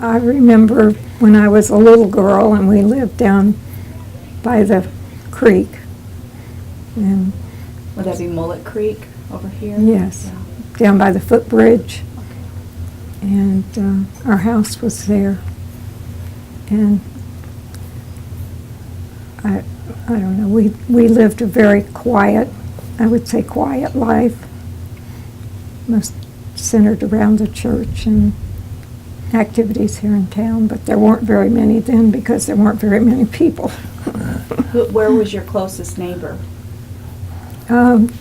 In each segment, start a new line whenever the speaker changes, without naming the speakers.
I remember when I was a little girl and we lived down by the creek. And
Would that be Mullet Creek over here?
yes,
Yeah.
down by the footbridge. And our house was there. And I don't know, we lived a very quiet, I would say quiet life, most centered around the church and activities here in town, but there weren't very many then because there weren't very many people.
Where was your closest neighbor?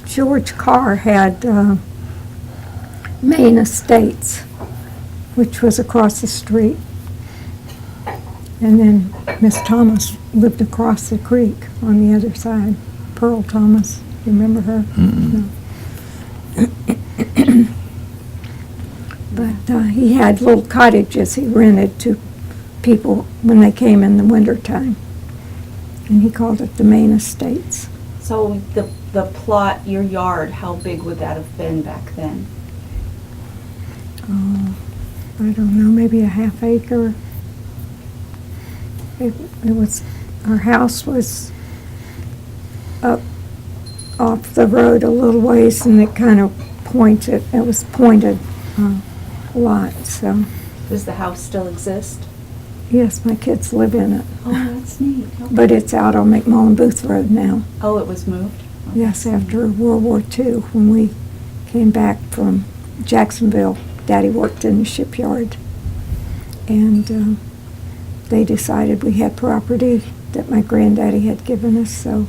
George Carr had Main Estates, which was across the street. And then Miss Thomas lived across the creek on the other side. Pearl Thomas, you remember her? No. But he had little cottages he rented to people when they came in the wintertime. And he called it the Main Estates.
So the plot, your yard, how big would that have been back then?
Oh, I don't know, maybe a half acre. It was, our house was up off the road a little ways, and it kind of pointed, it was pointed a lot, so.
Does the house still exist?
Yes, my kids live in it,
Oh, that's neat. Okay.
but it's out on McMullen Booth Road now.
Oh, it was moved? Okay.
Yes, after World War II, when we came back from Jacksonville, Daddy worked in the shipyard, and they decided we had property that my granddaddy had given us, so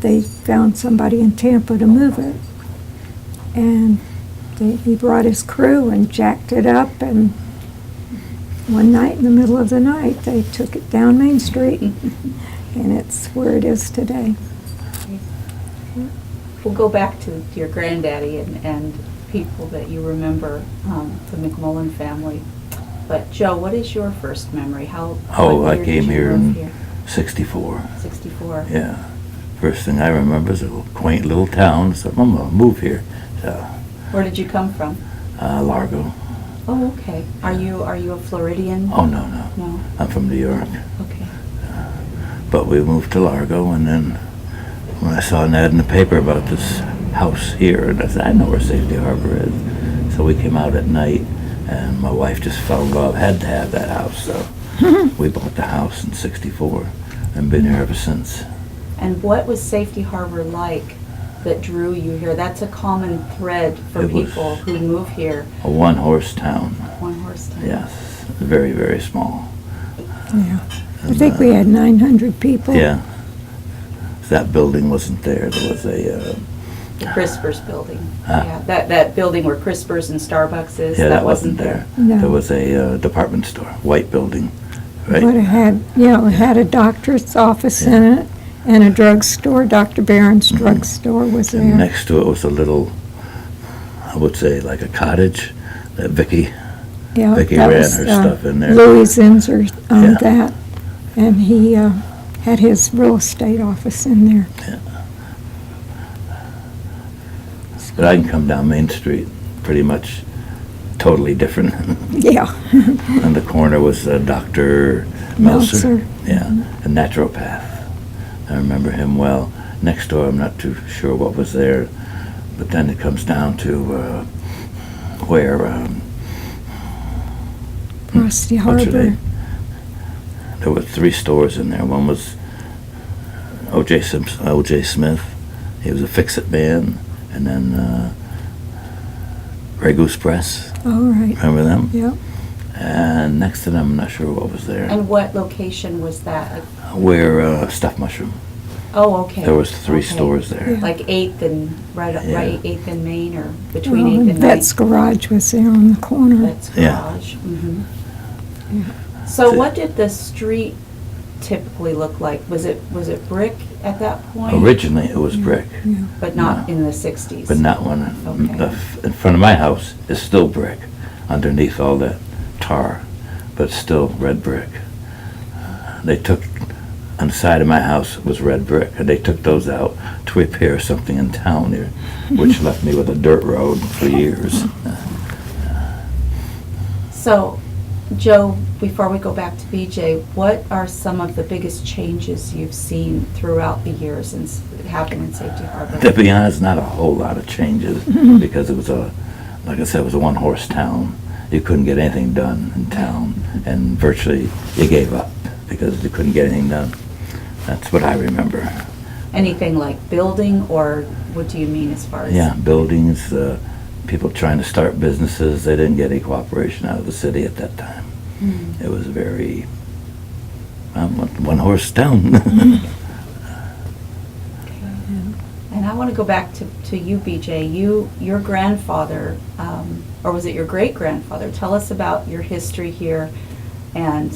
they found somebody in Tampa to move it. And he brought his crew and jacked it up, and one night in the middle of the night, they took it down Main Street, and it's where it is today.
We'll go back to your granddaddy and people that you remember, the McMullen family. But Joe, what is your first memory?
Oh, I came here in 64.
64.
Yeah. First thing I remember is a little quaint little town, so I'm gonna move here. So,
Where did you come from?
Largo.
Oh, okay. Are you a Floridian?
Oh, no.
No.
I'm from New York.
Okay.
But we moved to Largo, and then when I saw an ad in the paper about this house here, and I said, I know where Safety Harbor is. So we came out at night, and my wife just fell in love, had to have that house, so we bought the house in 64 and been here ever since.
And what was Safety Harbor like that drew you here? That's a common thread for
It was
people who move here.
A one-horse town.
One horse town.
Yes, very, very small.
Yeah. I think we had 900 people.
Yeah. That building wasn't there. There was a...
The Crispers building. Yeah, that building where Crispers and Starbucks is,
yeah,
that wasn't there.
No.
There was a department store, white building, right?
But it had, it had a doctor's office in it, and a drugstore. Dr. Barron's drugstore was
And
there.
next to it was a little, I would say, like a cottage that Vicky
Yeah,
Vicky
that
ran
was,
her stuff in there.
Louis Zinser owned
Yeah.
that, and he had his real estate office in there.
But I can come down Main Street, pretty much totally different.
Yeah.
On the corner was Dr. Meltzer.
Meltzer.
Yeah, a naturopath. I remember him well. Next door, I'm not too sure what was there, but then it comes down to where
Rusty
what's her
Harbor.
name? There were 3 stores in there. One was O.J. Smith. He was a fix-it man. And then Grey Goose Press.
All right.
Remember them?
Yep.
And next to them, I'm not sure what was there.
And what location was that?
Where Stuffed Mushroom.
Oh, okay.
There was 3
Okay.
stores there.
Yeah.
Like 8th and, right
Yeah.
8th and Main, or between
Well,
8th
and
and
Vet's
9th?
Garage was there on the corner.
That's
Yeah.
garage. Mhm.
Yeah.
So
So-
what did the street typically look like? Was it brick at that point?
Originally, it was brick,
Yeah.
But not
No.
in the 60s?
but not one.
Okay.
In front of my house is still brick, underneath all that tar, but still red brick. They took, on the side of my house was red brick, and they took those out to repair something in town here, which left me with a dirt road for years.
So Joe, before we go back to BJ, what are some of the biggest changes you've seen throughout the years and happened in Safety Harbor?
To be honest, not a whole lot of changes because it was like I said, it was a one-horse town. You couldn't get anything done in town, and virtually you gave up because you couldn't get anything done. That's what I remember.
Anything like building, or what do you mean as far as?
Yeah, buildings, people trying to start businesses. They didn't get any cooperation out of the city at that time. It was very one-horse town.
And I want to go back to you, BJ. Your grandfather, or was it your great-grandfather? Tell us about your history here and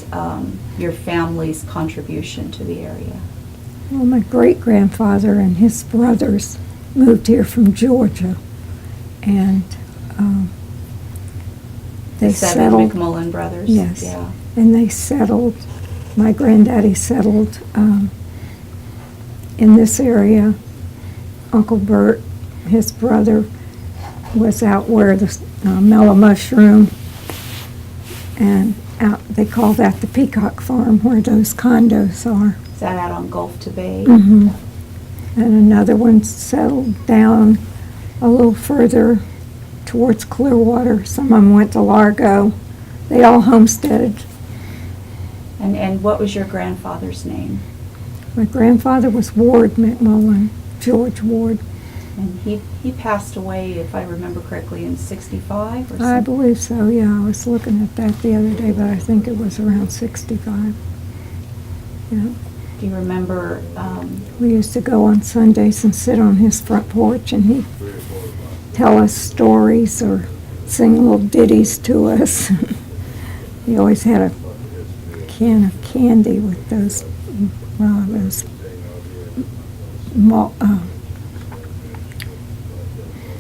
your family's contribution to the area.
Well, my great-grandfather and his brothers moved here from Georgia, and they
Seven
settled.
McMullen brothers?
Yes.
Yeah.
And they settled, my granddaddy settled in this area. Uncle Bert, his brother, was out where the mellow mushroom, and out, they call that the Peacock Farm, where those condos are.
Is that out on Gulf to Bay?
And another one settled down a little further towards Clearwater. Some of them went to Largo. They all homesteaded.
And what was your grandfather's name?
My grandfather was Ward McMullen, George Ward.
And he passed away, if I remember correctly, in 65 or
I
something?
believe so, yeah. I was looking at that the other day, but I think it was around 65. Yeah.
Do you remember,
We used to go on Sundays and sit on his front porch, and he'd tell us stories or sing little ditties to us. He always had a can of candy with those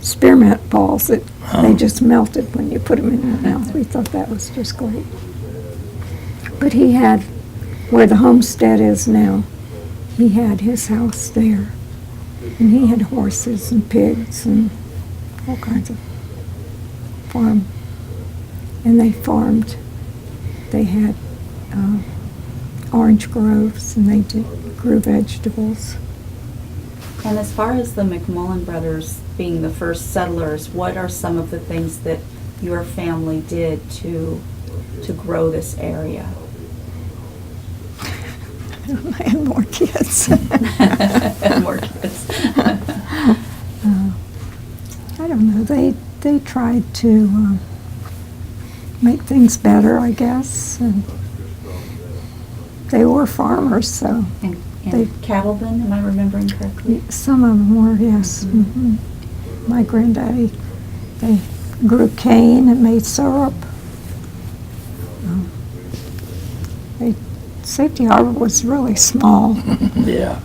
spearmint balls that they just melted when you put them in your mouth. We thought that was just great. But he had, where the homestead is now, he had his house there. And he had horses and pigs and all kinds of farm. And they farmed. They had orange groves, and they grew vegetables.
and as far as the McMullen brothers being the first settlers, what are some of the things that your family did to grow this area?
I had more kids.
And more kids.
I don't know. They tried to make things better, I guess. And they were farmers, so
And
They-
cattlemen, am I remembering correctly?
some of them were, yes. Mhm. My granddaddy, they grew cane and made syrup. Safety Harbor was really small.
Yeah.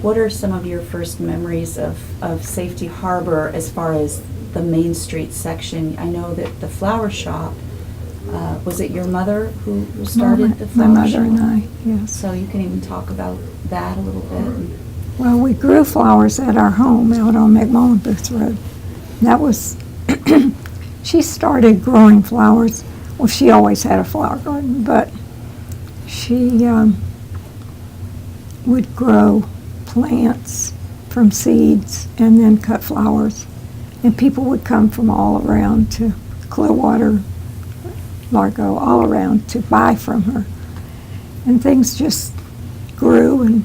What are some of your first memories of Safety Harbor as far as the Main Street section? I know that the flower shop, was it your mother who started the
My
flower
mother
shop?
and I, yes.
So you can even talk about that a little bit.
Well, we grew flowers at our home out on McMullen Booth Road. That was, she started growing flowers. Well, she always had a flower garden, but she would grow plants from seeds and then cut flowers. And people would come from all around to Clearwater, Largo, all around to buy from her. And things just grew, and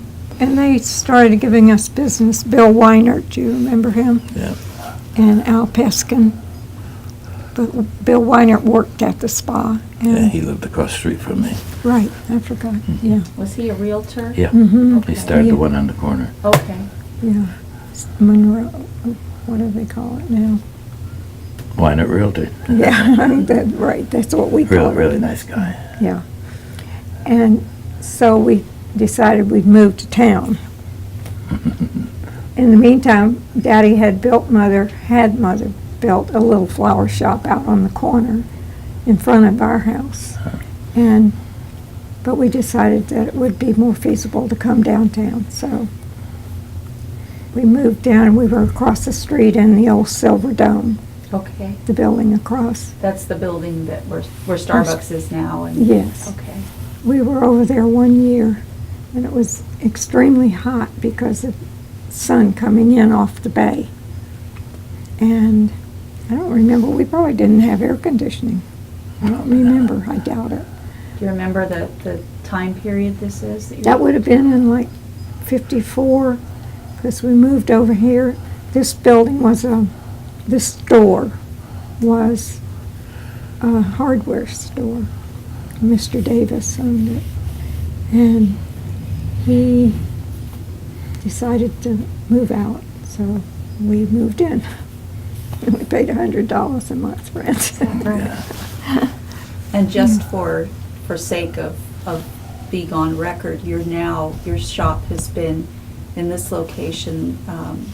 they started giving us business. Bill Weinert, do you remember him?
Yeah.
And Al Peskin. But Bill Weinert worked at the spa. And
Yeah, he lived across the street from me.
right, I forgot. Yeah,
Was he a realtor?
Yeah.
Mhm.
He started
Yeah.
the one on the corner.
Okay.
yeah. Monroe, what do they call it now?
Why not Realty?
Yeah, right, that's what we call
Really,
it.
really nice guy.
Yeah. And so we decided we'd move to town. In the meantime, Daddy had mother built a little flower shop out on the corner in front of our house. But we decided that it would be more feasible to come downtown, so we moved down, and we were across the street in the old Silver Dome.
Okay.
the building across.
That's the building that where Starbucks is now. And
Yes.
Okay.
We were over there one year, and it was extremely hot because of sun coming in off the bay. And I don't remember, we probably didn't have air conditioning. I don't remember, I doubt it.
Do you remember the time period this is?
That would have been in like 54, because we moved over here. This building was this store was a hardware store. Mr. Davis owned it. And he decided to move out, so we moved in. And we paid $100 a month rent.
Right. And just for sake of being on record, your shop has been in this location, on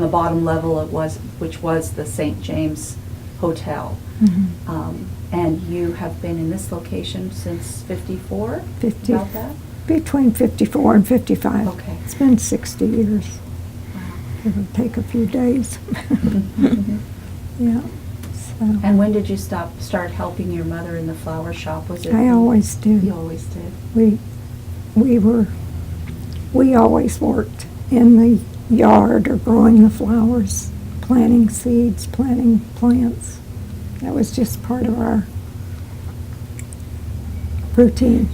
the bottom level which was the St. James Hotel.
Mhm.
And you have been in this location since 54?
50.
About that?
Between 54 and 55.
Okay.
It's been 60 years.
Wow.
It'll take a few days. Yeah. So
And when did you start helping your mother in the flower shop? Was it?
I always did.
You always did.
We always worked in the yard or growing the flowers, planting seeds, planting plants. That was just part of our routine.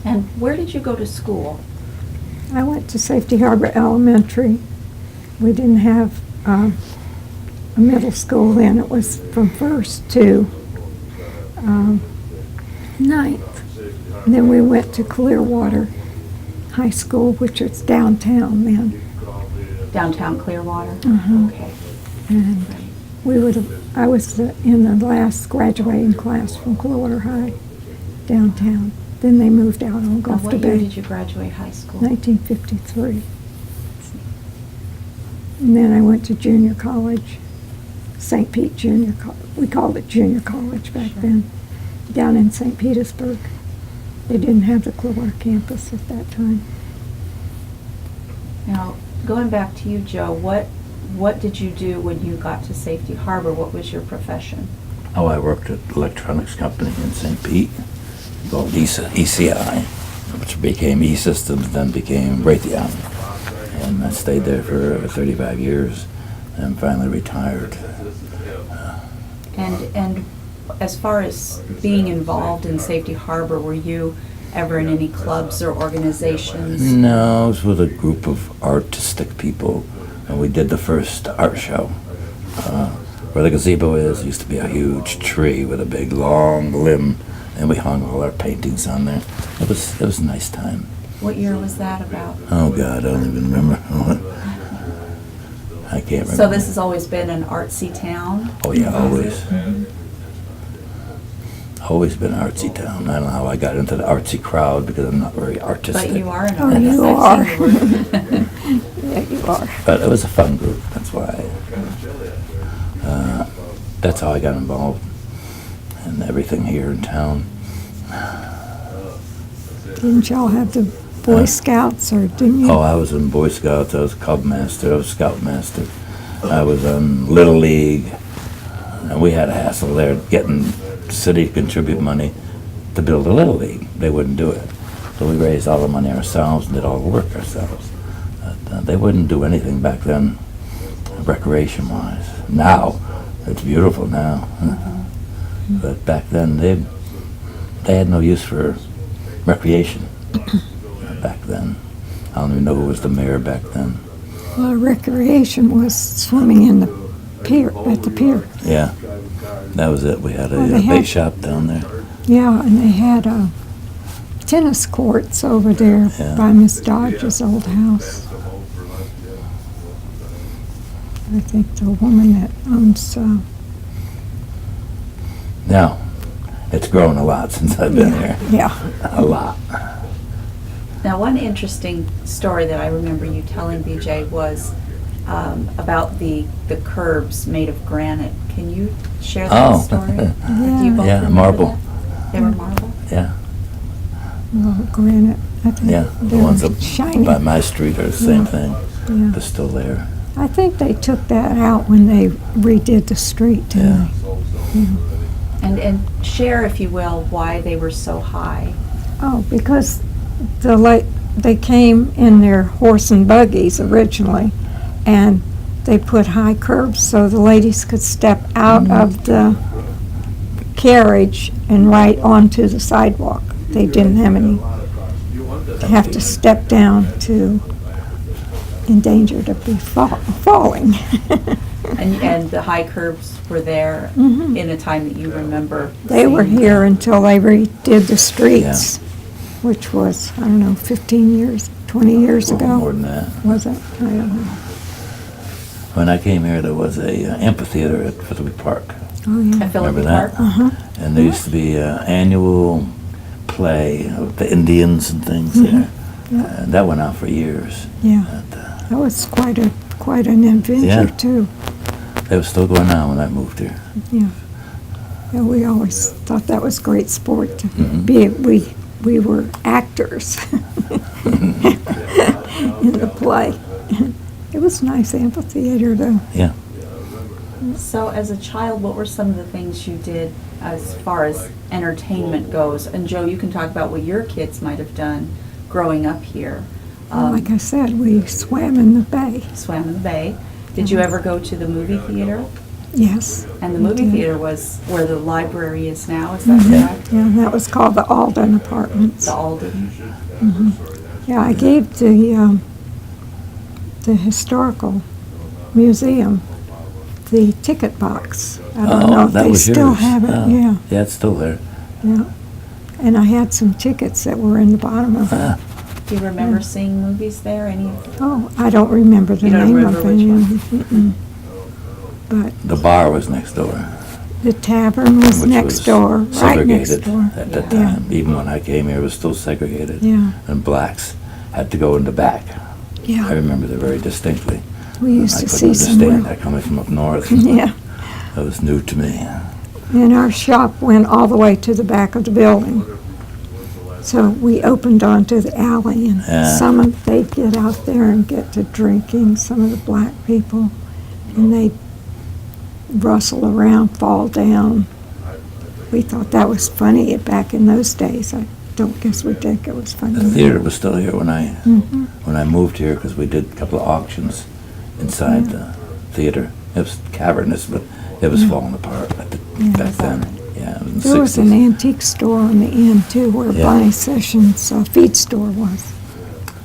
And where did you go to school?
I went to Safety Harbor Elementary. We didn't have a middle school then. It was from first to ninth. And then we went to Clearwater High School, which was downtown then.
Downtown Clearwater?
Uh-huh.
Okay.
And
Right.
I was in the last graduating class from Clearwater High downtown. Then they moved out on
And
Gulf to
what year
Bay.
did you graduate high school?
1953. And then I went to junior college, St. Pete Junior College. We called it junior college back
Sure.
then, down in St. Petersburg. They didn't have the Clearwater campus at that time.
Now, going back to you, Joe, what did you do when you got to Safety Harbor? What was your profession?
Oh, I worked at an electronics company in St. Pete called ECI, which became E-Systems, then became Raytheon. And I stayed there for 35 years and finally retired.
And as far as being involved in Safety Harbor, were you ever in any clubs or organizations?
No, I was with a group of artistic people, and we did the first art show. Where the gazebo is, used to be a huge tree with a big long limb, and we hung all our paintings on there. It was a nice time.
What year was that about?
Oh God, I don't even remember. I can't remember.
So this has always been an artsy town?
Oh yeah, always. Always been an artsy town. I don't know how I got into the artsy crowd because I'm not very artistic.
But you are an
Oh,
artist.
you
I've
are.
seen your work.
Yeah, you are.
But it was a fun group. That's why. That's how I got involved in everything here in town.
Didn't y'all have the Boy Scouts, or didn't you?
Oh, I was in Boy Scouts. I was Cub Master. I was Scout Master. I was in Little League. And we had a hassle there getting the city to contribute money to build a Little League. They wouldn't do it. So we raised all the money ourselves and did all the work ourselves. But, they wouldn't do anything back then, recreation-wise. Now, it's beautiful now. But back then, they had no use for recreation. Back then. I don't even know who was the mayor back then.
Well, recreation was swimming in the pier, at the pier.
Yeah, that was it. We had a
Well, they
bait
had-
shop down there.
Yeah, and they had tennis courts over there
Yeah.
by Miss Dodge's old house. I think the woman that owns,
Now, it's grown a lot since I've been here.
yeah.
A lot.
Now, one interesting story that I remember you telling BJ was about the curbs made of granite. Can you share that
Oh.
story? Do
Yeah.
you both
Yeah,
remember
marble.
that? They were marble?
Yeah,
Well, granite, I think.
yeah. The
they're
ones up
shiny.
by my street are the same thing.
Yeah.
They're still there.
I think they took that out when they redid the street, didn't they?
And share, if you will, why they were so high.
Oh, because they came in their horse and buggies originally, and they put high curbs so the ladies could step out of the carriage and right onto the sidewalk. They didn't have to step down to in danger to be falling.
And the high curbs were there
Mhm.
in a time that you remember.
They were
seeing.
here until they redid the streets, which was, I don't know, 15 years, 20 years
Well,
ago.
more than that.
Was it? I don't know.
When I came here, there was a amphitheater at Philippi Park.
Oh, yeah.
At Philippi
Remember that?
Park?
Uh-huh.
And there used to be an annual play of the Indians and things there.
Yeah.
And that went on for years.
Yeah.
And,
That was quite an adventure,
Yeah.
too.
it was still going on when I moved here.
Yeah. Yeah, we always thought that was great sport to
Mhm.
be. We were actors in the play. It was a nice amphitheater, though.
Yeah.
So as a child, what were some of the things you did as far as entertainment goes? And Joe, you can talk about what your kids might have done growing up here.
Like I said, we swam in the bay.
Swam in the bay. Did you ever go to the movie theater?
Yes.
And the
we
movie
did.
theater was where the library is now, is that
Yeah.
correct?
Yeah, that was called the Alden Apartments.
The Alden.
Yeah, I gave the historical museum the ticket box. I don't know if
that
they
was
still
yours.
have it.
Oh.
Yeah,
Yeah, it's still there.
yeah. And I had some tickets that were in the bottom of it.
Ah,
Do you remember seeing movies there? Any?
Oh, I don't remember the
You don't
name
remember
of
which
it.
one?
Mm-mm. But
the bar was next door,
the tavern was
which
next
was
door, right next
segregated
door.
at that
Yeah.
time. Even when I came here, it was still segregated.
Yeah,
And blacks had to go in the back. I
yeah.
remember that very distinctly.
We used
I
to
couldn't
see
understand
some.
that coming from up north.
Yeah.
That was new to me.
And our shop went all the way to the back of the building. So we opened onto the alley, and
Yeah.
they'd get out there and get to drinking, some of the black people, and they'd rustle around, fall down. We thought that was funny back in those days. I don't guess we think it was funny.
The theater was still here when
Mhm.
I moved here, because we did a couple of auctions inside the theater. It was cavernous, but it was falling apart back then. Yeah, it was in the
There was
60s.
an antique store on the end, too, where
Yeah.
Bonnie Sessions' feed store was.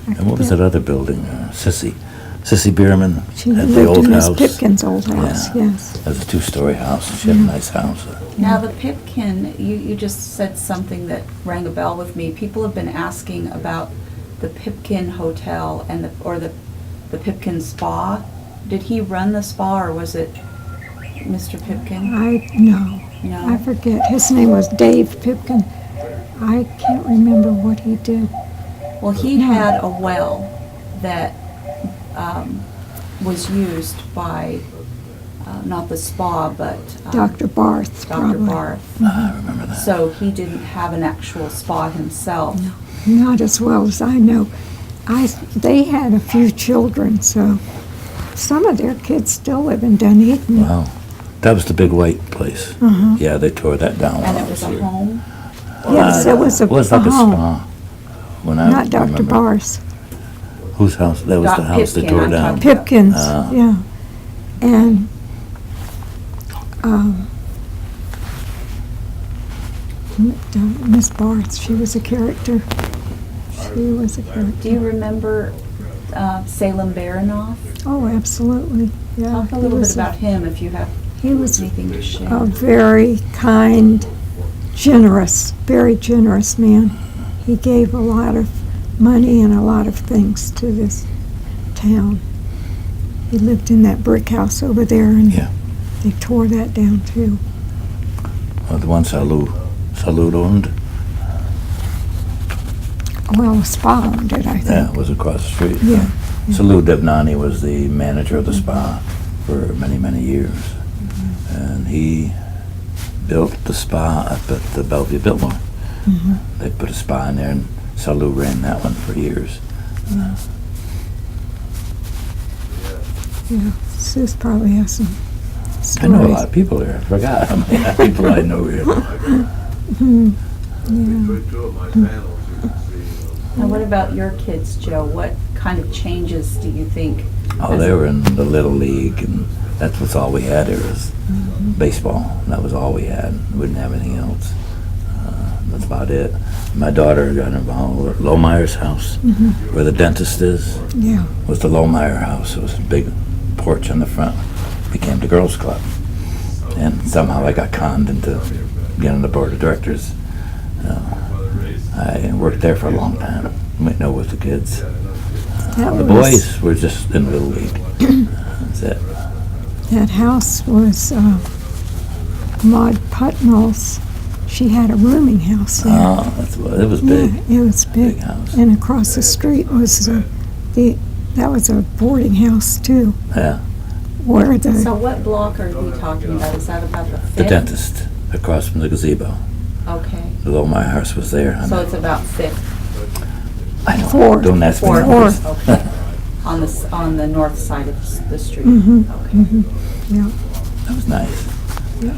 I
And what was
forget.
that other building? Sissy Bierman
She
had the
lived
old
in Miss
house.
Pipkin's old house,
Yeah.
yes.
It was a two-story house, and she had a nice house.
Now, the Pipkin, you just said something that rang a bell with me. People have been asking about the Pipkin Hotel and the Pipkin Spa. Did he run the spa, or was it Mr. Pipkin?
No,
No.
I forget. His name was Dave Pipkin. I can't remember what he did.
Well, he
No.
had a well that was used by, not the spa, but
Dr. Barth,
Dr.
probably.
Barth.
I remember that.
So he didn't have an actual spa himself.
Not as well as I know. They had a few children, so some of their kids still live in Dunedin.
Wow. That was the big white place.
Uh-huh.
Yeah, they tore that down.
And
when I
it was a
here.
home?
Yes, it was a
It was like a
home.
spa. When I
Not Dr.
remember.
Barth's.
Whose house? That was the
Doc
house they
Pipkin,
tore
I'm
down.
talking-
Pipkins,
Ah.
yeah. And Miss Barth, she was a character. She was a character.
Do you remember Salem Baranoff?
Oh, absolutely. Yeah,
Talk a
he
little bit
was
about him if you have
He was
anything to share.
a very kind, very generous man. He gave a lot of money and a lot of things to this town. He lived in that brick house over there, and
Yeah.
they tore that down too.
The one Salud owned.
Well, a spa owned it, I think.
Yeah, it was across the street.
Yeah.
Salud Devnani was the manager of the spa for many, many years. And he built the spa up at the Bellevue Biltmore.
Mhm.
They put a spa in there, and Salud ran that one for years.
Yeah, Sue's probably has some stories.
I know a lot of people there. I forgot how many people I know here.
Mhm. Yeah.
Between two of my panels, you can see.
Now, what about your kids, Joe? What kind of changes do you think?
Oh, they were in the Little League, and that's what's all we had there was baseball. And that was all we had. We didn't have anything else. That's about it. My daughter got involved with Lohmeyer's house, where the dentist is.
Yeah.
Was the Lohmeyer house. It was a big porch on the front. Became the girls' club. And somehow I got conned into getting on the board of directors. I worked there for a long time. Went know with the kids.
That
The
was-
boys were just in Little League. That's it.
That house was Maud Putnell's. She had a rooming house there.
Oh, that's what, it was big.
Yeah, it was big.
Big house.
And across the street was that was a boarding house too,
Yeah.
where the
So what block are we talking about? Is that about the Fifth?
The dentist across from the gazebo.
Okay.
The Lohmeyer house was there.
So it's about Fifth,
I don't,
Fourth.
don't ask me
Fourth.
numbers.
Okay. On the north side of the street.
Mhm.
Okay.
yeah.
That was nice.
Yeah.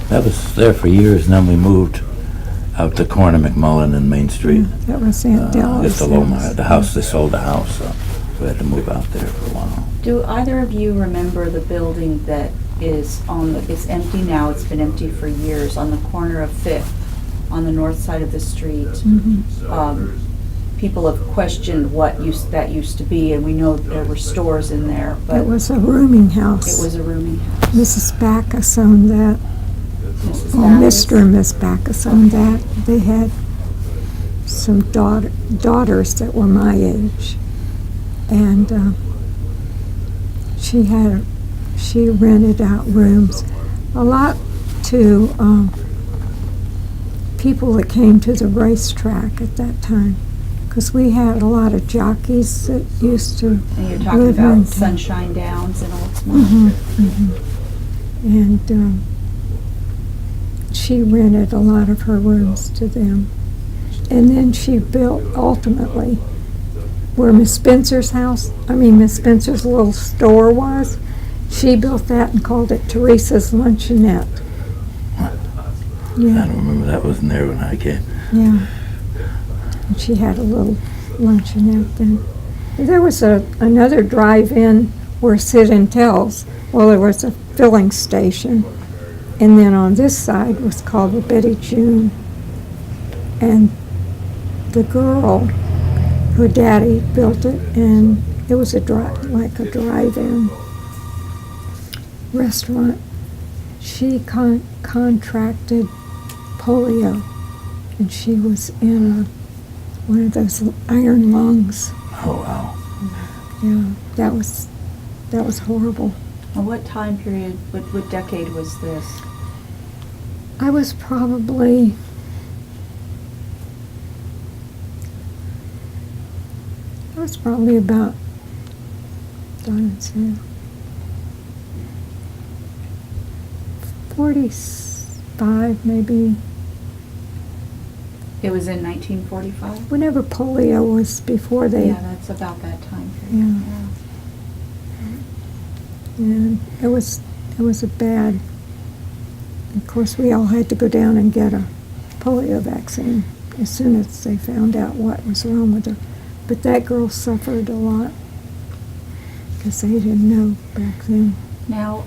That was there for years, and then we moved out to corner McMullen and Main Street.
That was Aunt Della's
Just the Lohmeyer,
house.
the house, they sold the house, so we had to move out there for a while.
Do either of you remember the building that is it's empty now, it's been empty for years, on the corner of Fifth, on the north side of the street?
Mhm.
People have questioned what that used to be, and we know there were stores in there, but
It was a rooming house.
it was a rooming house.
Mrs. Backus owned that.
Mrs.
Oh,
Backus?
Mr. and Miss Backus owned that. They had some daughters that were my age. And she rented out rooms a lot to people that came to the racetrack at that time. Because we had a lot of jockeys that used to
And you're talking
live in
about
town.
Sunshine Downs and
Mhm,
Oldsmont?
mhm. And she rented a lot of her rooms to them. And then she built ultimately where Miss Spencer's Miss Spencer's little store was. She built that and called it Teresas Luncheonette.
I
Yeah,
don't remember that wasn't there when I came.
yeah. And she had a little luncheonette then. There was another drive-in where Sid and Tell's, well, there was a filling station. And then on this side was called the Betty June. And the girl, her daddy built it, and it was like a drive-in restaurant. She contracted polio, and she was in one of those iron lungs.
Oh, wow.
Yeah, that was horrible.
And what time period, what decade was this?
I was probably about, Donna said, 45 maybe,
It was in 1945?
whenever polio was before they,
Yeah, that's about that time period.
Yeah. and it was a bad, of course, we all had to go down and get a polio vaccine as soon as they found out what was wrong with her. But that girl suffered a lot because they didn't know back then.
Now,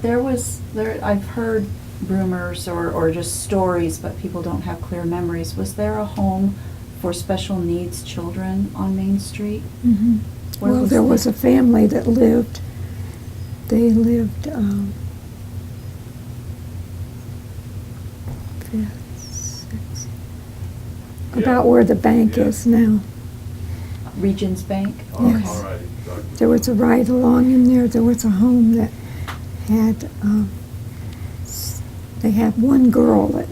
I've heard rumors or just stories, but people don't have clear memories. Was there a home for special needs children on Main Street?
Mm-hmm.
Where
Well,
was
there
that?
was a family that lived, they lived, fifth, sixth, about where the bank is now.
Regions Bank?
Yes.
All righty.
There was a ride along in there. There was a home that had, they had one girl that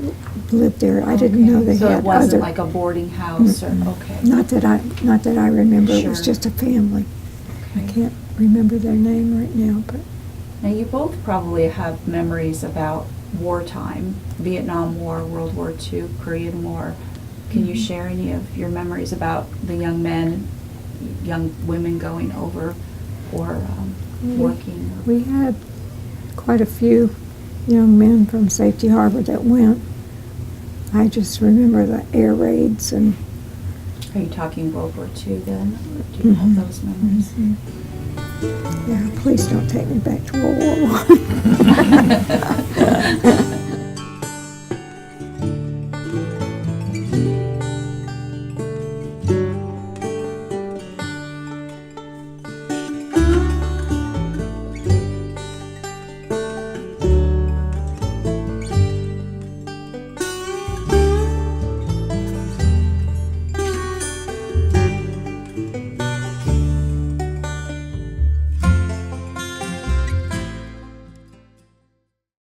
lived there. I didn't know they
So
had
it wasn't
other.
like a boarding house or,
Mm-mm.
okay.
Not that I remember. It was
Sure.
just a family. I
Okay.
can't remember their name right now, but
Now, you both probably have memories about wartime, Vietnam War, World War II, Korean War. Can you
Mhm.
share any of your memories about the young men, young women going over or
We-
working?
We had quite a few young men from Safety Harbor that went. I just remember the air raids and.
Are you talking World War II then? Do you have those memories?
Mhm. Yeah, please don't take me back to World War I.